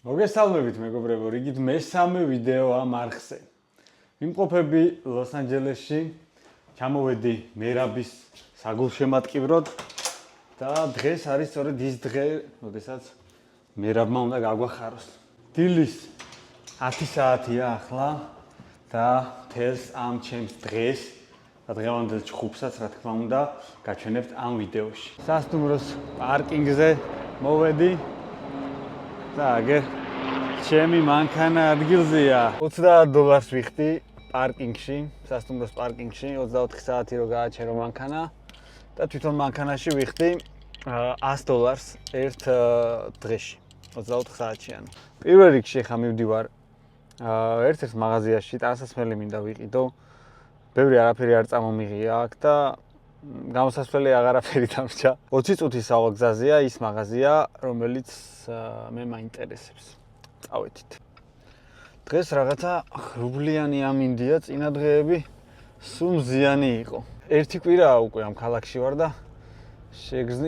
მოგესალმებით მეგობრებო, რიგით მესამე ვიდეო ამ არხზე. ვიმყოფები ლოს-ანჯელესში, ჩამოვედი მერაბის საგულშემატკივროდ და დღეს არის სწორედ ის დღე, როდესაც მერაბმა უნდა გაგვახაროს. დილის 10 საათია ახლა და თელს ამ ჩემს დღეს და დღევანდელ ჩხუბსაც, რა თქმა უნდა, გაჩვენებთ ამ ვიდეოში. სასტუმროს პარკინგზე მოვედი და აგერ ჩემი მანქანა ადგილზეა. $20 ვიხდი პარკინგში, სასტუმროს პარკინგში, 24 საათი რო გააჩერო მანქანა და თვითონ მანქანაში ვიხდი $100 ერთ დღეში, 24 საათში. პირველ რიგში ხა მივდივარ ერთ-ერთ მაღაზიაში, ტანსაცმელი მინდა ვიყიდო. ბევრი არაფერი არ წამომიღია აქ და გამოსასვლელი აღარაფერი დამრჩა. 20 წუთის სავალ გზაზეა ის მაღაზია, რომელიც მე მაინტერესებს. წავედით. დღეს რაღაცა ღრუბლიანი ამინდია, წინა დღეები სულ მზიანი იყო. ერთი კვირაა უკვე ამ ქალაქში ვარ და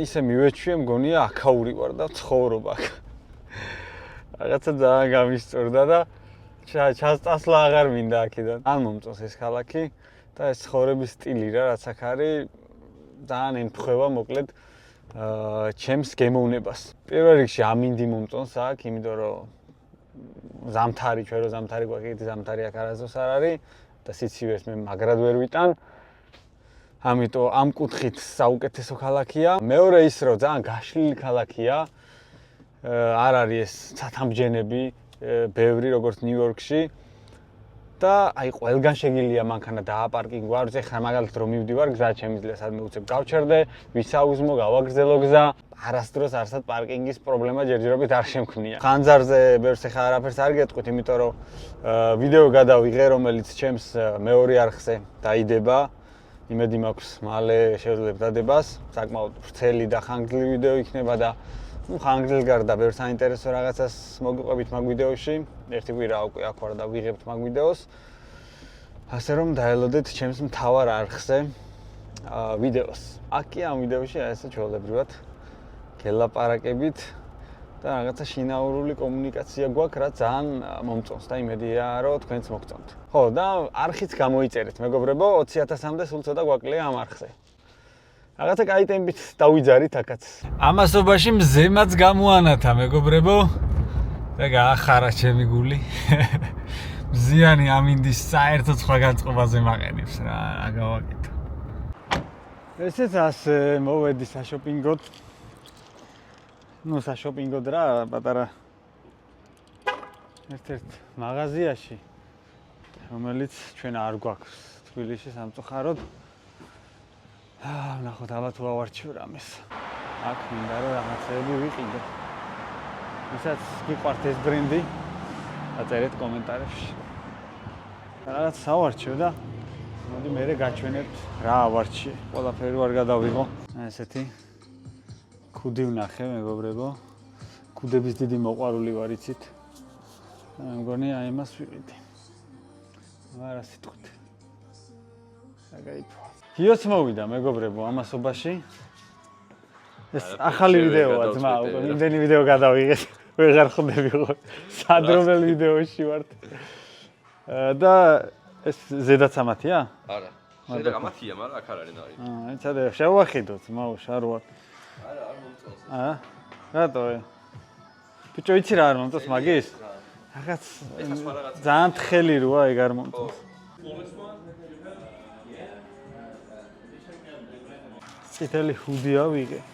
ისე მივეჩვიე, მგონია აქაური ვარ და ცხოვრობ აქ. რაღაცა ძალიან გამისწორდა და ჩასწასლა აღარ მინდა აქედან. არ მომწონს ეს ქალაქი და ეს ცხოვრების სტილი რა, რაც აქ არის, ძალიან ემთხვევა მოკლედ ჩემს გემოვნებას. პირველ რიგში ამინდი მომწონს აქ, იმიტომ რომ ზამთარი, ჩვენ რო ზამთარი გვაქვს, ზამთარი აქ არასდროს არ არის და სიცივეს მე მაგრად ვერ ვიტან. ამიტომ ამ კუთხით საუკეთესო ქალაქია. მეორე ის რომ ძალიან გაშლილი ქალაქია. არ არის ეს ცათამბჯენები, ბევრი როგორც ნიუ-იორკში. და აი ყველგან შეგიძლია მანქანა დააპარკინგო, არ ვიცი ხა მაგალითად რომ მივდივარ გზა შემიძლია სადმე უცებ გავჩერდე, ვისაუზმო, გავაგრძელო გზა, არასდროს არსად პარკინგის პრობლემა ჯერჯერობით არ შემქმნია. ხანძარზე ბევრს ხა არაფერს არ გეტყვით, იმიტომ რომ ვიდეო გადავიღე, რომელიც ჩემს მეორე არხზე დაიდება. იმედი მაქვს მალე შევძლებ დადებას, საკმაოდ ვრცელი და ხანგრძლივი ვიდეო იქნება და ხანგრძლივ გარდა ბევრ საინტერესო რაღაცას მოგიყვებით მაგ ვიდეოში. ერთი კვირა უკვე აქ ვარ და ვიღებთ მაგ ვიდეოს. ასე რომ დაელოდეთ ჩემს მთავარ არხზე ვიდეოს. აქ კი ამ ვიდეოში ასე ჩვეულებრივად გელაპარაკებით და რაღაცა შინაურული კომუნიკაცია გვაქვს, რაც ძალიან მომწონს და იმედია რომ თქვენც მოგწონთ. ხო, და არხიც გამოიწერეთ, მეგობრებო, 20,000-მდე სულ ცოტა გვაკლია ამ არხზე. რაღაცა კაი ტემპით დავიძარით აქაც. ამასობაში მზემაც გამოანათა, მეგობრებო. და გაახარა ჩემი გული. მზიანი ამინდის საერთო სხვა განწყობაზე მაყენებს რა, რა გავაკეთო. ესეც ასე მოვედი საშოპინგოდ. საშოპინგოდ რა, პატარა ერთ-ერთ მაღაზიაში, რომელიც ჩვენ არ გვაქვს თბილისში სამწუხაროდ. ნახოთ, ალბათ ვავარჩიო რამეს. აქ მინდა რომ რაღაცეები ვიყიდო. ვისაც გიყვართ ეს ბრენდი, დაწერეთ კომენტარებში. რაღაც სავარჩიო და მოდი მერე გაჩვენებთ რა ავარჩიე. ყველაფერი ვარ გადავიღო. ესეთი ქუდი ვნახე, მეგობრებო. ქუდების დიდი მოყვარული ვარ, იცით? მე მგონი აი იმას ვიყიდი. არა სიტყვით. აგაიფო. გიოც მოვიდა, მეგობრებო, ამასობაში. ეს ახალი ვიდეოა, ძმა, უკვე იმდენი ვიდეო გადავიღე. ვეღარ ხვდები ხო სად რომელ ვიდეოში ვართ. და ეს ზედაც ამათია? არა. ზედა ამათია, მაგრამ აქ არ არის ნარი. ეცადე შევახიდოთ, მაუშ არ ვარ. არა, არ მომწონს. რატო? ბიჭო, იცი რა არ მომწონს მაგის? რაღაც ძალიან თხელი როა, ეგ არ მომწონს. წითელი ჰუდია ვიღე.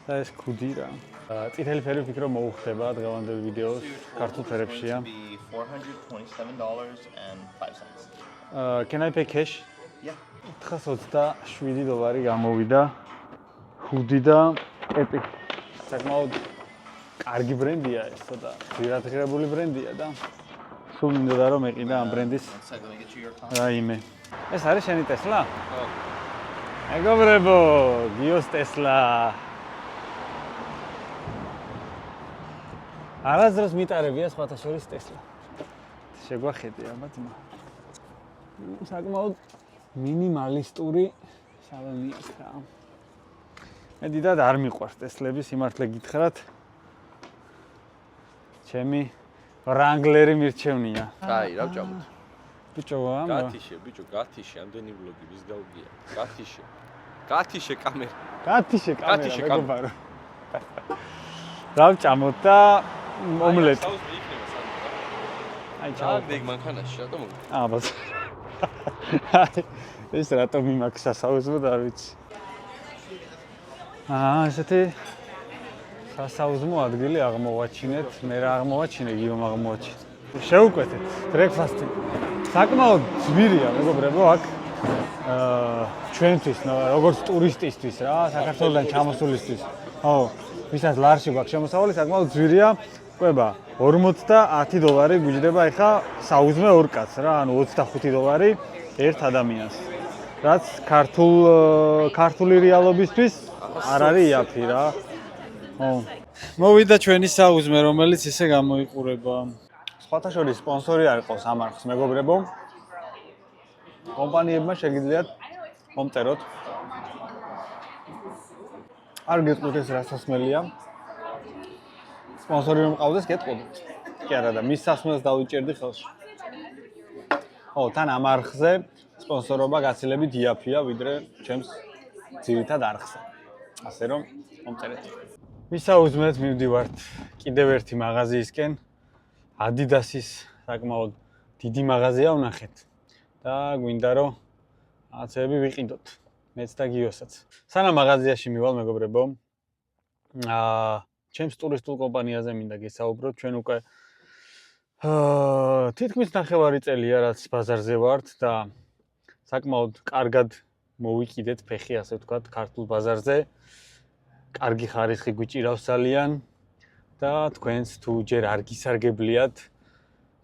და ეს ქუდი რა. წითელი ფერი ვფიქრობ მოუხდება დღევანდელ ვიდეოს, ქართულ ფერებშია. $427.05. Can I pay cash? Yeah. $427 გამოვიდა ჰუდი და კეპი. საკმაოდ კარგი ბრენდია ეს, ცოტა ძირადღირებული ბრენდია და სულ მინდოდა რომ მეყიდა ამ ბრენდის რაიმე. ეს არის შენი ტესლა? ხო. მეგობრებო, გიოს ტესლა. არასდროს მიტარებია სხვათა შორის ტესლა. შეგვახედე აბა ძმა. საკმაოდ მინიმალისტური სალონი აქვს რა. მე დიდად არ მიყვარს ტესლები, სიმართლე გითხრათ. ჩემი Wrangler-ი მირჩევნია. აი, რა ვჭამოთ? ბიჭო, ბიჭო, გათიშე, ამდენი ვლოგი ვის გავგია. გათიშე კამერა. გათიშე მეგობარო. რა ვჭამოთ და ომლეტი. აი, ჩავა. ბიგ მანქანაში, რატომ? ბას. ეს რატომ იმაქვს სასაუზმოდ არ ვიცი. ესეთი სასაუზმო ადგილი აღმოვაჩინეთ, მე რა აღმოვაჩინე, გიომ აღმოვაჩინე. შევუკვეთეთ ბრექფასტი. საკმაოდ ძვირია, მეგობრებო, აქ ჩვენთვის, როგორც ტურისტისთვის რა, საქართველოსთან ჩამოსულისთვის. ვისაც ლარში გვაქვს შემოსავალი, საკმაოდ ძვირია. ყვება $50 გვიჯდება ეხა საუზმე ორ კაცს რა, ანუ $25 ერთ ადამიანს. რაც ქართული რეალობისთვის არ არის იაფი რა. მოვიდა ჩვენი საუზმე, რომელიც ისე გამოიყურება. სხვათა შორის სპონსორი არ ყავს ამ არხს, მეგობრებო. კომპანიებმა შეგიძლიათ მომწეროთ. არ გეტყვით ეს რა სასმელია. სპონსორი რომ ყავდეს, გეტყოდით. კი არა და მის სასმელს დავიჭერდი ხელში. თან ამ არხზე სპონსორობა გაცილებით იაფია, ვიდრე ჩემს ძირითად არხზე. ასე რომ მომწერეთ. ვისაუზმეთ, მივდივართ კიდევ ერთი მაღაზიისკენ. Adidas-ის საკმაოდ დიდი მაღაზია ვნახეთ და გვინდა რომ აცები ვიყიდოთ. მეც და გიოსაც. სანამ მაღაზიაში მივალ, მეგობრებო, ჩემს ტურისტულ კომპანიაზე მინდა გესაუბროთ. ჩვენ უკვე თითქმის ნახევარი წელია, რაც ბაზარზე ვართ და საკმაოდ კარგად მოვიკიდეთ ფეხი, ასე ვთქვათ, ქართულ ბაზარზე. კარგი ხარისხი გვიჭირავს ძალიან და თქვენს თუ ჯერ არ გისარგებლიათ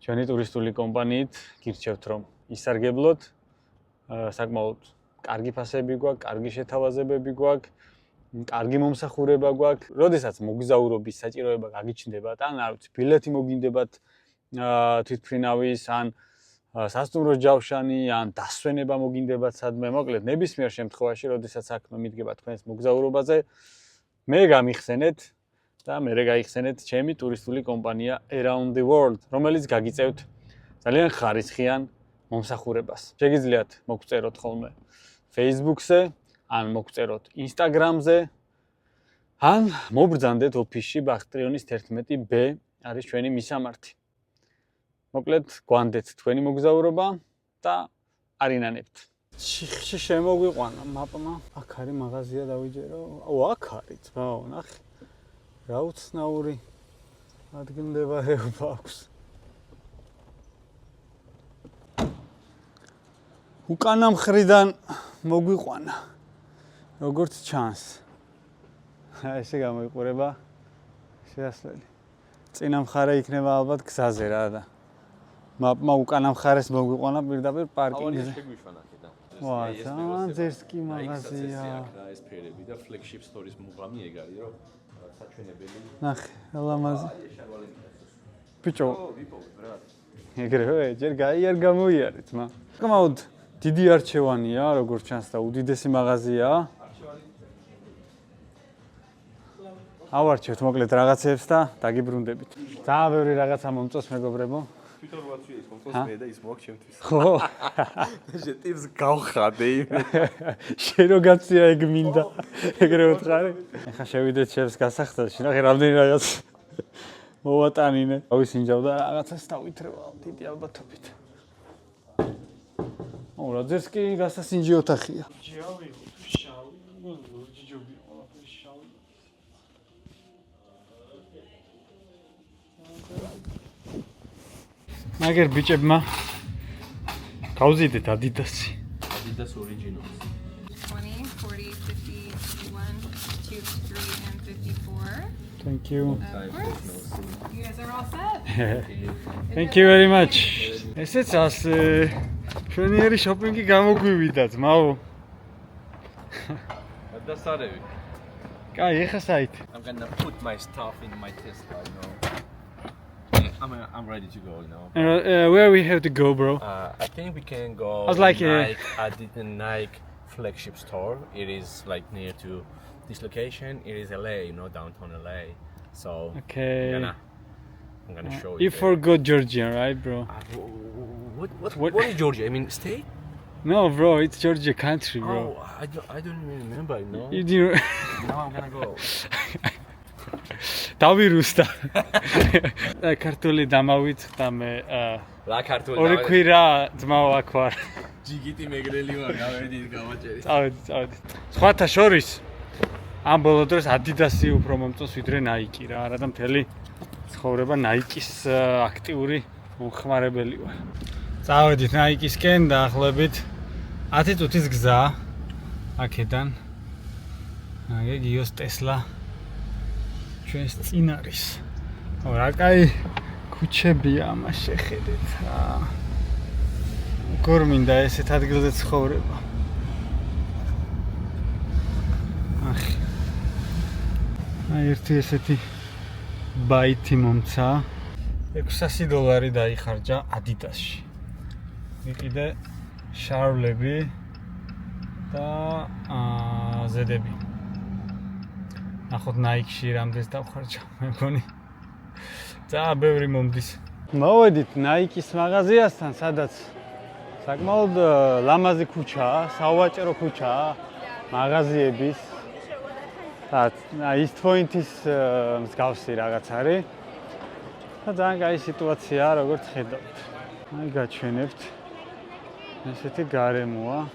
ჩვენი ტურისტული კომპანიით, გირჩევთ რომ ისარგებლოთ. საკმაოდ კარგი ფასები გვაქვს, კარგი შეთავაზებები გვაქვს, კარგი მომსახურება გვაქვს. როდესაც მოგზაურობის საჭიროება გაგიჩნდებათ, ან არ ვიცი, ბილეთი მოგინდებათ თვითმფრინავის, ან სასტუმროს ჯავშანი, ან დასვენება მოგინდებათ სადმე, მოკლედ ნებისმიერ შემთხვევაში, როდესაც საქმე მიდგება თქვენს მოგზაურობაზე, მე გამიხსენეთ და მე გაიხსენეთ ჩემი ტურისტული კომპანია Around the World, რომელიც გაგიწევთ ძალიან ხარისხიან მომსახურებას. შეგიძლიათ მოგწეროთ ხოლმე Facebook-ზე, ან მოგწეროთ Instagram-ზე, ან მობრძანდეთ ოფისში ბახტრიონის 11B არის ჩვენი მისამართი. მოკლედ გვანდეთ თქვენი მოგზაურობა და არინანებთ. შიხში შემოგვიყვანა მაპმა. აქ არის მაღაზია დავიჯერო. აქ არის, ძმაო, ნახე. რა უცნაური ადგილმდებარეობა აქვს. უკანა მხრიდან მოგვიყვანა. როგორც ჩანს. ესე გამოიყურება შესასვლელი. წინა მხარე იქნება ალბათ გზაზე რა და მაპმა უკანა მხარეს მოგვიყვანა პირდაპირ პარკინგზე. ძალიან ძერსკი მაღაზია. ეს ფერები და flagship store-ის მუღამი ეგ არის, რომ საჩვენებელი. ნახე, ლამაზი. ბიჭო, ეგრევე ჯერ გაიარ გამოიარეთ, მა. საკმაოდ დიდი არჩევანია, როგორც ჩანს და უდიდესი მაღაზიაა. ავარჩევთ მოკლედ რაღაცებს და დაგიბრუნდებით. ძალიან ბევრი რაღაცა მომწონს, მეგობრებო. თვითონ ვაცვია ის მომწონს მე და ის მოაქვს ჩემთვის. ხო. შე ტიპს გავხადე იმე. შენ რო გაცია ეგ მინდა. ეგრე ვთხარი. ეხა შევიდეთ ჩემს გასახდაში, ნახე რამდენი რაღაც მოვატანინე. ავისინჯავ და რაღაცას დავითრევა დიდი ალბათობით. რა ძეს კი გასასინჯი ოთახია. ჯავი, შავი, ჯიჯობი, შავი. მაგერ ბიჭებმა გავზიდეთ Adidas-ი. Adidas Originals. 20, 40, 50, 51, 52, 53, and 54. Thank you. Of course. You guys are all set. Thank you very much. ესეც ასე შვენიერი შოპინგი გამოგვივიდა, ძმაო. დასარევი. კაი, ეხა საით. I'm gonna put my stuff in my Tesla, you know. I'm ready to go, you know. Where we have to go, bro? I think we can go I was like, Nike flagship store. It is like near to this location. It is LA, you know, downtown LA. So Okay. we're gonna I'm gonna show you. You forgot Georgia, right, bro? What is Georgia? I mean, state? No, bro, it's Georgia country, bro. Oh, I don't even remember. No. You do. Now I'm gonna go. დავირუსდა. ქართული დამავიწყდა მე. რა ქართული ორი ქვირა ძმაო აქ ვარ. ჯიგიტი მეგრელი ვარ, გავედი გავაჭერი. წავედი. სხვათა შორის ამ ბოლო დროს Adidas-ი უფრო მომწონს ვიდრე Nike რა, არა და მთელი ცხოვრება Nike-ის აქტიური მომხმარებელი ვარ. წავედით Nike-ისკენ დაახლოებით 10 წუთის გზა აქედან. აგე გიოს Tesla ჩვენს წინ არის. რა კაი ქუჩებია ამას შეხედეთ რა. გორმინდა ესეთ ადგილზე ცხოვრება. ახი. აი ერთი ესეთი ბაითი მომცა. $600 დაიხარჯა Adidas-ში. ვიყიდე შარვლები და ზედები. ნახოთ Nike-ში რამდენს დავხარჯა, მე მგონი. ძალიან ბევრი მომდის. მოვედით Nike-ის მაღაზიასთან, სადაც საკმაოდ ლამაზი ქუჩაა, საუაჭრო ქუჩაა, მაღაზიების. East Point-ის მსგავსი რაღაც არის. და ძალიან კაი სიტუაციაა, როგორც ხედავთ. აი გაჩვენებთ. ესეთი გარემოა.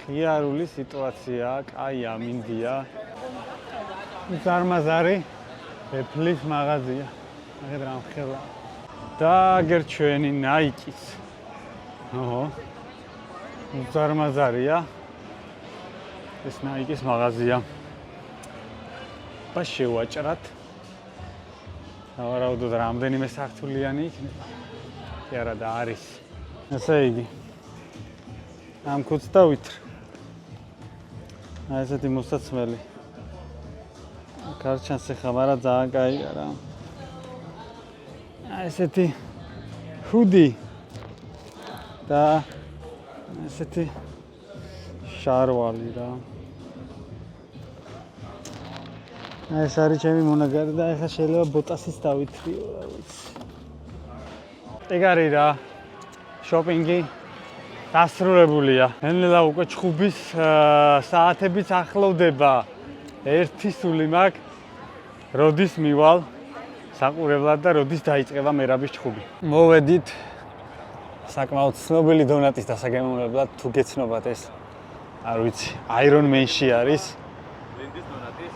ღიარული სიტუაციაა, კაი ამინდია. ზარმაზარი Apple-ის მაღაზია. აღედ რამხელა. და გერჩვენი Nike-ის. ოჰო. ზარმაზარია. ეს Nike-ის მაღაზია. და შევაჭრათ. ავარაუდოდ რამდენიმე სართულიანი იქნება. კი არა და არის. ესე იგი. ამ კუც დავითრ. აი ესეთი მოსაცმელი. კარჩანს ეხა, მაგრამ ძალიან კაია რა. აი ესეთი ჰუდი და ესეთი შარვალი რა. ეს არის ჩემი მონაგარი და ეხა შეიძლება ბოტასის დავითრიო რა ვიცი. ეგ არის რა. შოპინგი დასრულებულია. ნელ-ნელა უკვე ჩხუბის საათებიც ახლოვდება. ერთი სული მაქვს. როდის მივალ საყურებლად და როდის დაიწყება მერაბის ჩხუბი. მოვედით საკმაოდ ცნობილი დონატის დასაგემოვნებლად, თუ გეცნობათ ეს. არ ვიცი, Iron Man-ში არის. ლინდის დონატის.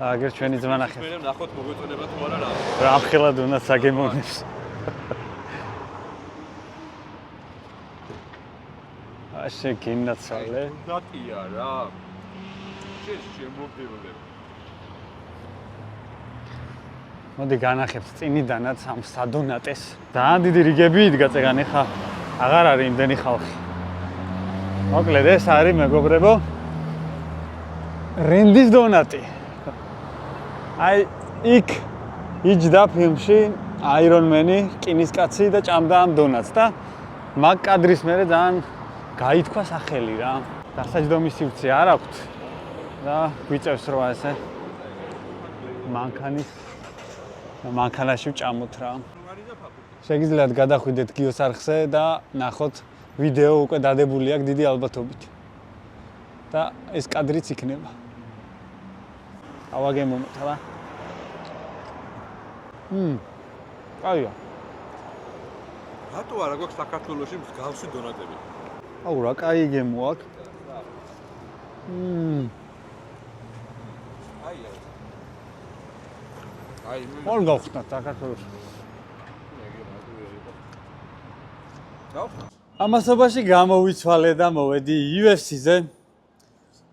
აგერ ჩვენი ძმა ნახეთ. მე ნახოთ მოგეწოდება თუ არა რა. რამხელა დონატს აგემოვნებს. ასე გინაცალე. დატია რა. შემოგდიოდე. მოდი განახებთ წინიდანაც ამ სადონატეს. ძალიან დიდი რიგები იდგა წეგან ეხა აღარ არის იმდენი ხალხი. მოკლედ ეს არის მეგობრებო რენდის დონატი. აი იქ იჯდა ფილმში Iron Man-ი, რკინისკაცი და ჭამდა ამ დონატს და მაგ კადრის მერე ძალიან გაითქვა სახელი რა. დასაჯდომი სივრცე არ აქვთ და გვიწევს რა ესე მანქანაში ვჭამოთ რა. შეგიძლიათ გადახვიდეთ გიოს არხზე და ნახოთ ვიდეო უკვე დადებული აქვს დიდი ალბათობით. და ეს კადრიც იქნება. ავაგემოვნოთ რა. აია. რატო არა გვაქვს საქართველოში მსგავსი დონატები? აუ რა კაი გემო აქვს. აი, ორ გავხსნათ საქართველოში. ამასობაში გამოვიცვალე და მოვედი UFC-ზე.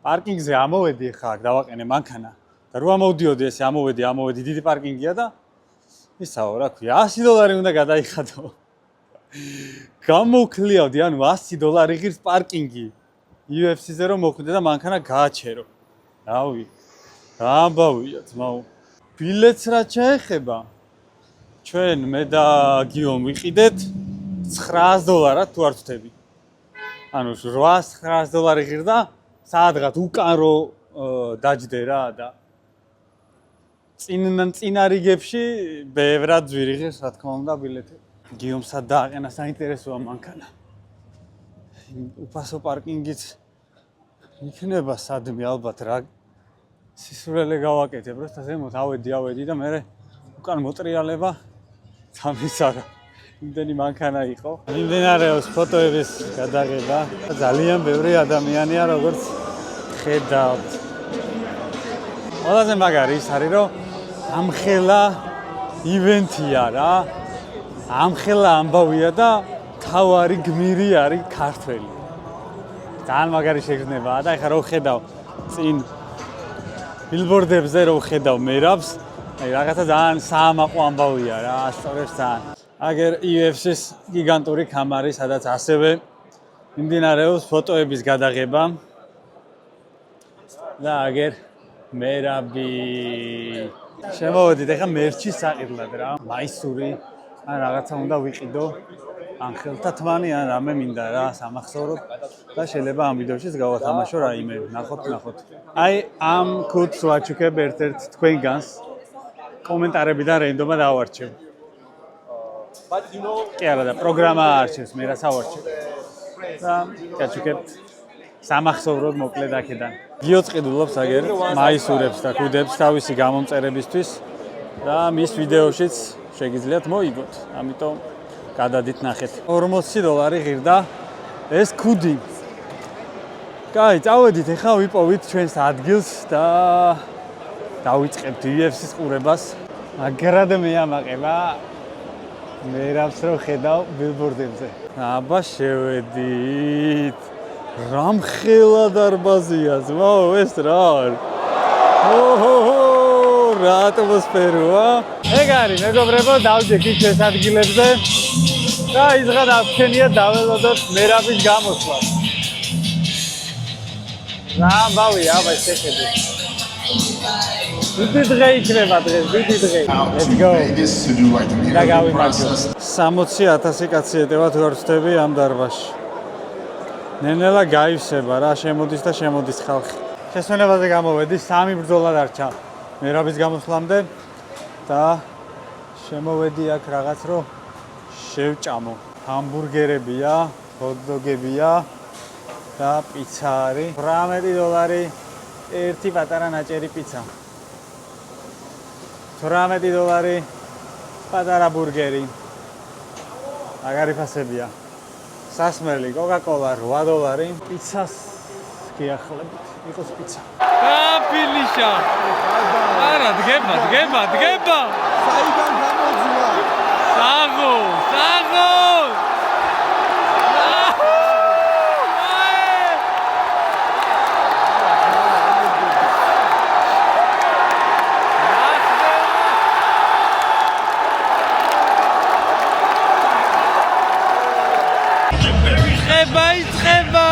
პარკინგზე ამოვედი ხა აქ დავაყენე მანქანა. და რო ამოვდიოდი ესე ამოვედი დიდი პარკინგია და ისაო რა ქვია $100 უნდა გადაიხადო. გამოვქლიავდი ანუ $100 ღირს პარკინგი. UFC-ზე რომ მოხვიდე და მანქანა გააჩერო. რავი. რა ამბავია ძმაო. ბილეთს რა ჩაეხება? ჩვენ მე და გიომ ვიყიდეთ $900 თუ არ ვთქვი. ანუ $800 ღირდა საადღაც უკან რო დაჯდე რა და წინა რიგებში ბევრად ვირიღეს, რა თქმა უნდა, ბილეთი. გიომსა დააყენა საინტერესოა მანქანა. უფასო პარკინგიც იქნება სადმე ალბათ რა სისურელე გავაკეთებ, просто ზემოთ ავედი და მე უკან მოტრიალება სამისარა. იმდენი მანქანა იყო. მიმდინარეობს ფოტოების გადაღება. ძალიან ბევრი ადამიანია, როგორც ხედავთ. ყველაზე მაგარი ის არის, რომ ამხელა ივენთია რა. ამხელა ამბავია და თავარი გმირი არის ქართველი. ძალიან მაგარი შეგრძნებაა და ეხლა რო ხედავ წინ ბილბორდებზე რო ხედავ მერაბს, აი რაღაცა ძალიან საამაყო ამბავია რა, ასწორებს ძალიან. აგერ UFC-ის გიგანტური კამარი, სადაც ასევე მიმდინარეობს ფოტოების გადაღება. და აგერ მერაბი. შემოვედით ეხლა მერჩის საყიდლად რა, მაისური, ან რაღაცა უნდა ვიყიდო. ან ხელთათმანი, ან რამე მინდა რა, სამახსოვროდ და შეიძლება ამ ვიდეოშიც გავათამაშო რაიმე. ნახოთ. აი ამ კუდს ვაჩუქებ ერთ-ერთ თქვენგანს. კომენტარებიდან რენდომად ავარჩევ. კი არა და პროგრამა არჩევს, მე რაც ავარჩევ. და გაჩუქებთ სამახსოვროდ მოკლედ აქედან. გიოწყიდულობს აგერ მაისურებს და კუდებს თავისი გამომწერებისთვის და მის ვიდეოშიც შეგიძლიათ მოიგოთ. ამიტომ გადადით ნახეთ. $40 ღირდა ეს კუდი. კაი, წავედით, ეხლა ვიპოვით ჩვენს ადგილს და დავიწყებთ UFC-ის ყურებას. მაგრად მეამაყება მერაბს რო ხედავ ბილბორდებზე. აბა შევედით. რამხელა დარბაზია, ძმაო, ეს რა არის? რა ატმოსფეროა. ეგ არის, მეგობრებო, დავჯექით ჩვენს ადგილებზე და ისღა დავჩენია დაველოდოთ მერაბის გამოსვლას. რა ამბავია, აბა შეხედე. დიდი დღე იქნება დღეს, დიდი დღე. Let's go. და გავიმარჯვოთ. 60,000 კაცი ეტევა თუ არ ვწდები ამ დარბაზში. ნენელა გაივსება რა, შემოდის და შემოდის ხალხი. შესვენებაზე გამოვედი, 3 ბრძოლა დარჩა მერაბის გამოსვლამდე და შემოვედი აქ რაღაც რო შევჭამო. ჰამბურგერებია, ჰოტდოგებია და პიცა არის. $18 ერთი პატარა ნაჭერი პიცა. $18 პატარა ბურგერი. მაგარი ფასებია. სასმელი, კოკა-კოლა $8, პიცას გიახლებით, იყოს პიცა. ფინიშა. არა, დგება. საიდან გამოძვა? საღო. იწყება.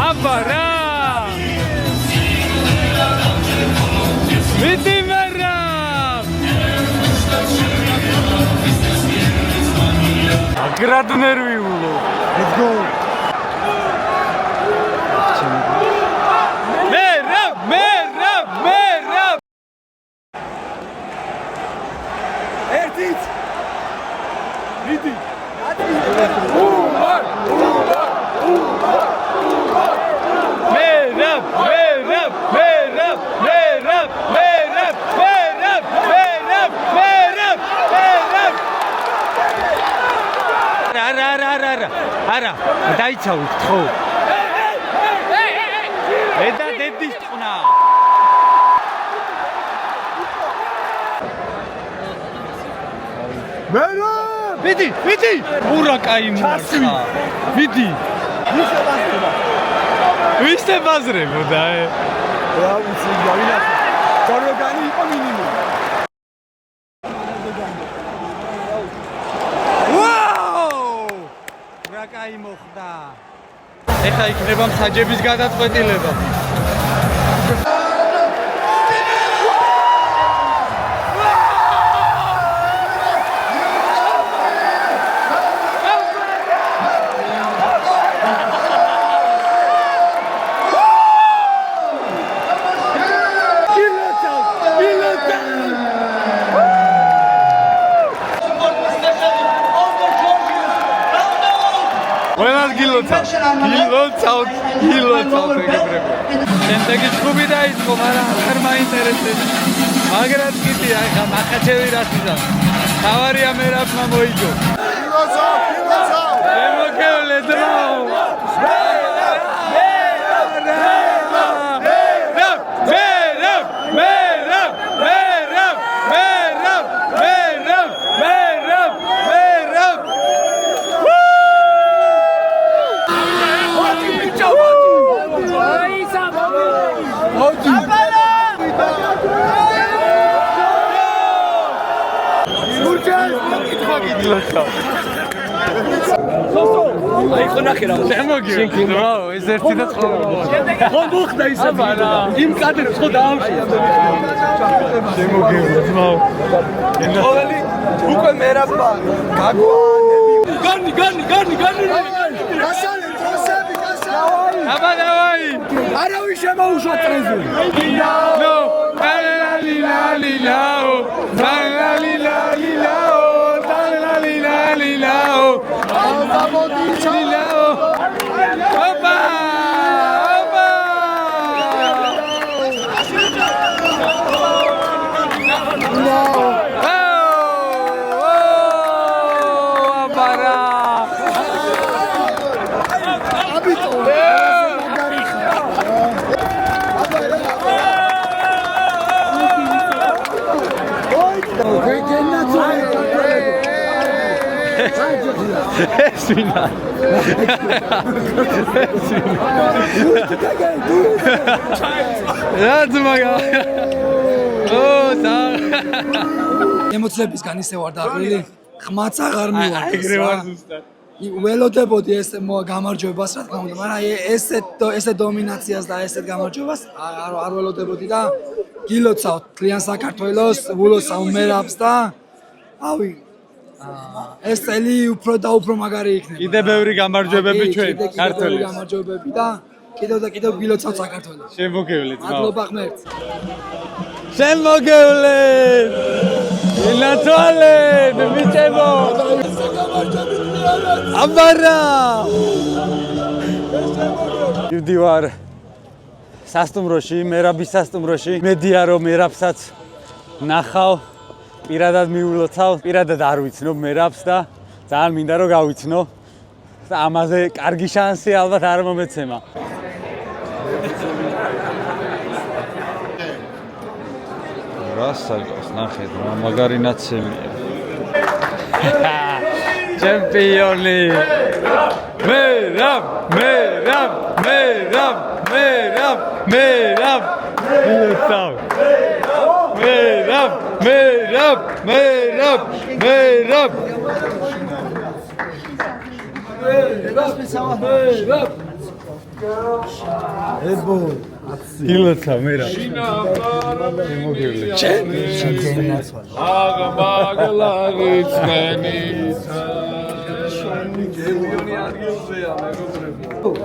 აბა რა. ვიდი მერაბ. აგრად ნერვიულო. Let's go. მერაბ. ერთით. ვიდი. არა, დაიცავით ხო? ედა დედის წყნა. მერაბ! ვიდი! ურა კაი მარხა. ვიდი! ვისე ბაზრებოდა ე? რა ვიცი, გავინახე. ჯოროგანი იყო მინიმუმ. კაი მოხდა. ეხა იქნება მსაჯების გადაწყვეტილება. გილოცავ მეგობრებო. შემდეგი ჯგუფი დაიწყო, მაგრამ არ მაინტერესებს. მაგრაც კიდე ახლა მახაჩევი რას იზამ. თავარია მერაბმა მოიგო. შემოგევლე დრო. აი ხო ნახე რა შემოგივლე დრო, ეს ერთი და ცხოვრობა. ხო მოხდა ისე იმ კადრებს ხო დაამშვია. შემოგივლე დრო. ყოველი უკვე მერაბა გაგვანები. განი. გასალე დროსები გასალე. აბა დავაი. არავის შემოუშვა ტრეზი. ნო. ლალილალილაო. ლალილალილაო. ლალილალილაო. ლალილალილაო. ოპა! ოპა! აბარა! Esvina. That's my God. Oh, da. ემოციებისგან ისე ვარ დაყრილი, ხმაც აღარ მივარ. ველოდებოდი ეს გამარჯვებას, რა თქმა უნდა, მაგრამ ესეთ დომინაციას და ესეთ გამარჯვებას არ ველოდებოდი და გილოცავ თლიან საქართველოს, ვულოცავ მერაბს და ავი ეს წელი უფრო და უფრო მაგარი იქნება. კიდე ბევრი გამარჯვებები ჩვენ ქართველებს. გამარჯვებები და კიდევ გილოცავ საქართველოს. შემოგევლეთ, მადლობა ღმერთს. შემოგევლეთ. ინათვალეთ, ბიჭებო. აბარა. მივდივარ სასტუმროში, მერაბის სასტუმროში. მედია რომ მერაბსაც ნახავ. პირადად მიულოცავ, პირადად არ ვიცნობ მერაბს და ძალიან მინდა რომ გავიცნო. და ამაზე კარგი შანსი ალბათ არ მომეცემა. რასაკოს ნახეთ, მაგარი ნაცემია. ჩემპიონი. მერაბ. მილოცავ. მერაბ. ებო. გილოცავ მერაბ. შემოგევლე. აგმაგლაგიცნენი.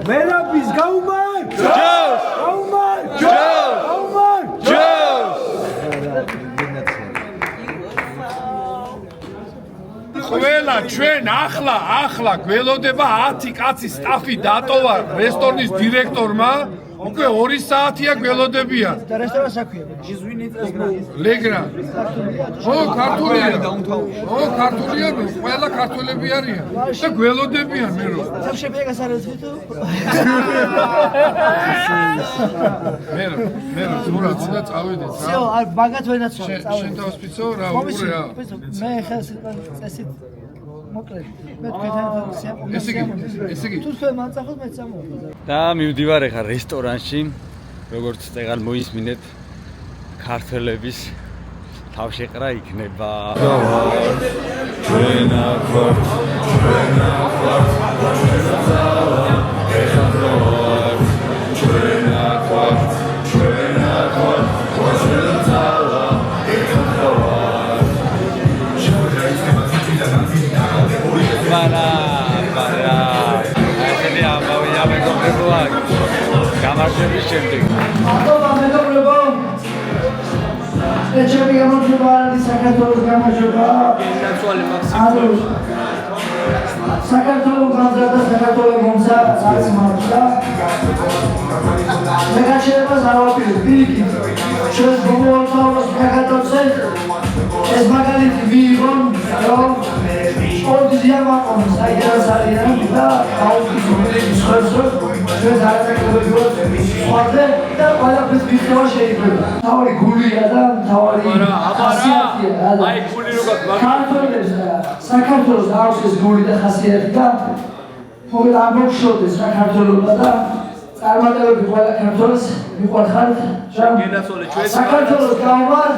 მერაბის გაუმარ! ჯოს! გაუმარ! ყველა ჩვენ ახლა გველოდება 10 კაცი სტაფი დატოვა რესტორნის დირექტორმა. უკვე 2 საათია გველოდებიან. და რესტორანს აქვია. ლეგრა. ო, ქართულია. ო, ქართულია, ყველა ქართველები არიან. და გველოდებიან მე რო. სამშაბია გასარევით. მე რო ზურაც და წავედით რა. всё, არ მაგათ ვენაცვალე, წავედით. შენ დავსპიცო რა, უყურე რა. მე ხა წესით მოკლედ. მე თქვენთან სიამოვნებაა. ესე იგი. თუ თქვენ მანწახოთ მე წამოვიდე. და მივდივარ ახლა რესტორანში, როგორც წეგან მოისმინეთ, ქართველების თავშეყრა იქნება. გამარჯვების შემდეგ. მადლობა მეგობრებო. ეჩები გამარჯვება, საქართველოს გამარჯვება. ნაცვალე მაქსიმუმ. საქართველოს განზრდა საქართველოს მომცა რაც მარჩა მეგაჩერებას არ ვაპირებ პირიქით ჩვენს გომოალთაუროს მეგატოცე ეს მაგალითი მიიღონ რომ სპორტის იამაყონ საიდანაც არიან და აუქის მომენტის ხერხზე ჩვენს არაკეთებებიოთ სხვაზე და ყველაფერს მიღება შეიძლება თავი გულია და თავი ხასიათია აი გული როგორ საქართველოს საქართველოს აქვს ეს გული და ხასიათი და მოგეთ ამბობშოდეს საქართველოსა და წარმატებები ყველა საქართველოს მიყვარხართ საქართველოს გავარ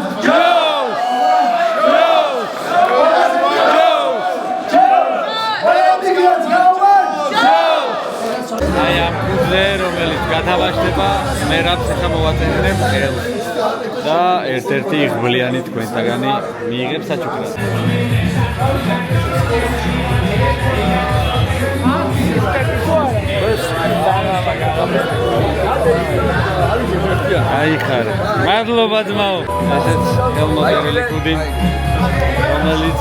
აი ამ კუძზე რომელიც გათავაშდება მერაბს ახლა მოვაწენებ ხელს და ერთ-ერთი იღბლიანი თქვენთაგანი მიიღებს საჩუქრად აი ხარ მადლობა ძმაო ესეც ხელმოწერილი კუდი რომელიც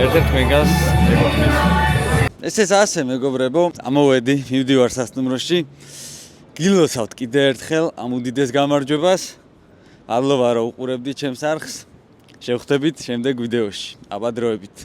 ერთ-ერთ მეგას ეკუთვნის ეს ასე მეგობრებო ამოვედი მივდივარ სასტუმროში გილოცავთ კიდე ერთხელ ამ უდიდეს გამარჯვებას მადლობა რომ უყურებდით ჩემს არხს შევხვდებით შემდეგ ვიდეოში აბა დროებით